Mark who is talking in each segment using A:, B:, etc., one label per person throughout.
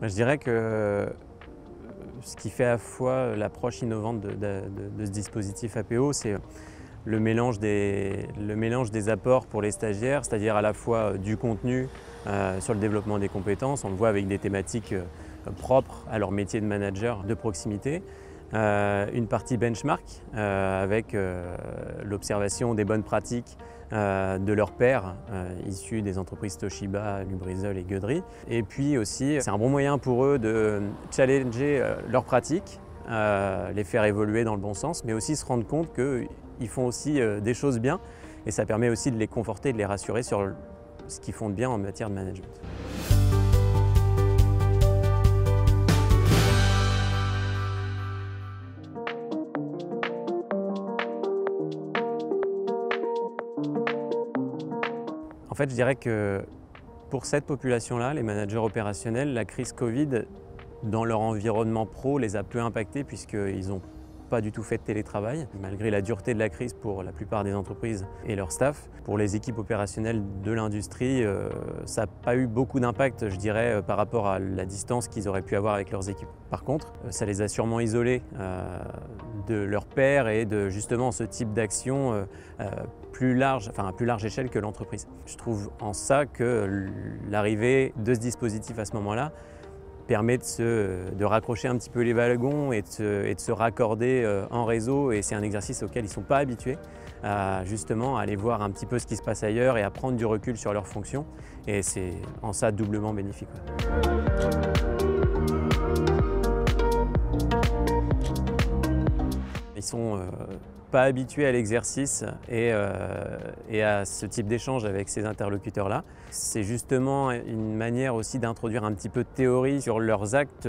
A: Je dirais que ce qui fait à la fois l'approche innovante de ce dispositif APO, c'est le mélange des apports pour les stagiaires, c'est-à-dire à la fois du contenu sur le développement des compétences, on le voit avec des thématiques propres à leur métier de manager de proximité, une partie benchmark avec l'observation des bonnes pratiques de leurs pairs issus des entreprises Toshiba, Lubrizol et Gueudry. Et puis aussi, c'est un bon moyen pour eux de challenger leurs pratiques, les faire évoluer dans le bon sens, mais aussi se rendre compte qu'ils font aussi des choses bien et ça permet aussi de les conforter, de les rassurer sur ce qu'ils font de bien en matière de management. En fait, je dirais que pour cette population-là, les managers opérationnels, la crise Covid, dans leur environnement pro, les a peu impactés puisqu'ils n'ont pas du tout fait de télétravail, malgré la dureté de la crise pour la plupart des entreprises et leur staff. Pour les équipes opérationnelles de l'industrie, ça n'a pas eu beaucoup d'impact, je dirais, par rapport à la distance qu'ils auraient pu avoir avec leurs équipes. Par contre, ça les a sûrement isolés de leurs pairs et de justement ce type d'action plus large, enfin à plus large échelle que l'entreprise. Je trouve en ça que l'arrivée de ce dispositif à ce moment-là permet de raccrocher un petit peu les wagons et de se raccorder en réseau, et c'est un exercice auquel ils ne sont pas habitués, justement à aller voir un petit peu ce qui se passe ailleurs et à prendre du recul sur leurs fonctions, et c'est en ça doublement bénéfique. Ils sont pas habitués à l'exercice et à ce type d'échange avec ces interlocuteurs-là. C'est justement une manière aussi d'introduire un petit peu de théorie sur leurs actes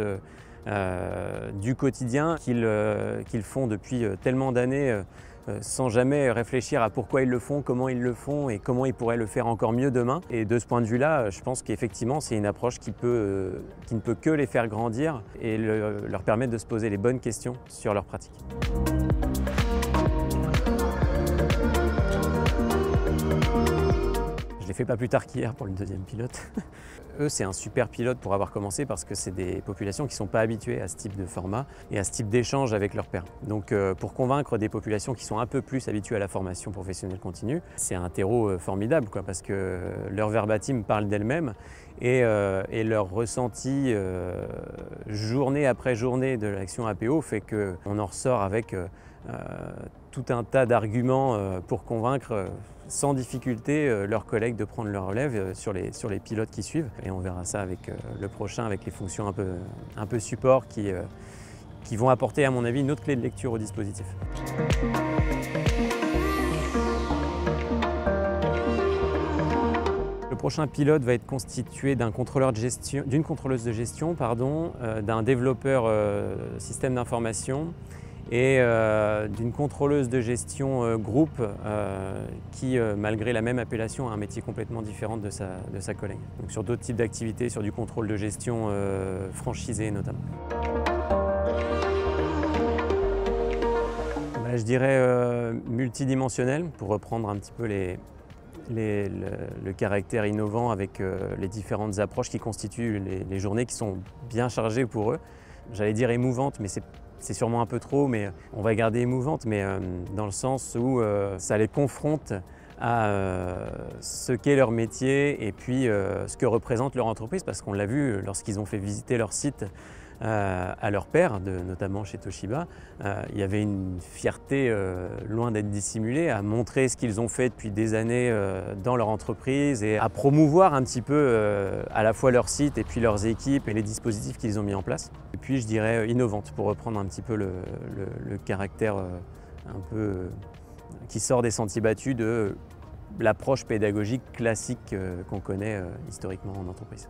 A: du quotidien qu'ils font depuis tellement d'années sans jamais réfléchir à pourquoi ils le font et comment ils pourraient le faire encore mieux demain. Et de ce point de vue-là, je pense qu'effectivement, c'est une approche qui ne peut que les faire grandir et leur permettre de se poser les bonnes questions sur leurs pratiques. Je l'ai fait pas plus tard qu'hier pour le deuxième pilote. Eux, c'est un super pilote pour avoir commencé parce que c'est des populations qui ne sont pas habituées à ce type de format et à ce type d'échange avec leurs pairs. Donc pour convaincre des populations qui sont un peu plus habituées à la formation professionnelle continue, c'est un terreau formidable parce que leur verbatim parle d'elles-mêmes et leur ressenti journée après journée de l'action APO fait qu'on en ressort avec tout un tas d'arguments pour convaincre sans difficulté leurs collègues de prendre leur relève sur les pilotes qui suivent. Et on verra ça avec le prochain, avec les fonctions un peu support qui vont apporter, à mon avis, une autre clé de lecture au dispositif. Le prochain pilote va être constitué d'une contrôleuse de gestion, d'un développeur système d'information et d'une contrôleuse de gestion groupe qui, malgré la même appellation, a un métier complètement différent de sa collègue. Donc sur d'autres types d'activités, sur du contrôle de gestion franchisé notamment. Je dirais multidimensionnel, pour reprendre un petit peu le caractère innovant avec les différentes approches qui constituent les journées qui sont bien chargées pour eux. J'allais dire émouvantes, mais c'est sûrement un peu trop, mais on va garder émouvante, mais dans le sens où ça les confronte à ce qu'est leur métier et puis ce que représente leur entreprise, parce qu'on l'a vu lorsqu'ils ont fait visiter leur site à leurs pairs, notamment chez Toshiba, il y avait une fierté loin d'être dissimulée à montrer ce qu'ils ont fait depuis des années dans leur entreprise et à promouvoir un petit peu à la fois leur site et puis leurs équipes et les dispositifs qu'ils ont mis en place. Et puis je dirais innovante, pour reprendre un petit peu le caractère un peu qui sort des sentiers battus de l'approche pédagogique classique qu'on connaît historiquement en entreprise.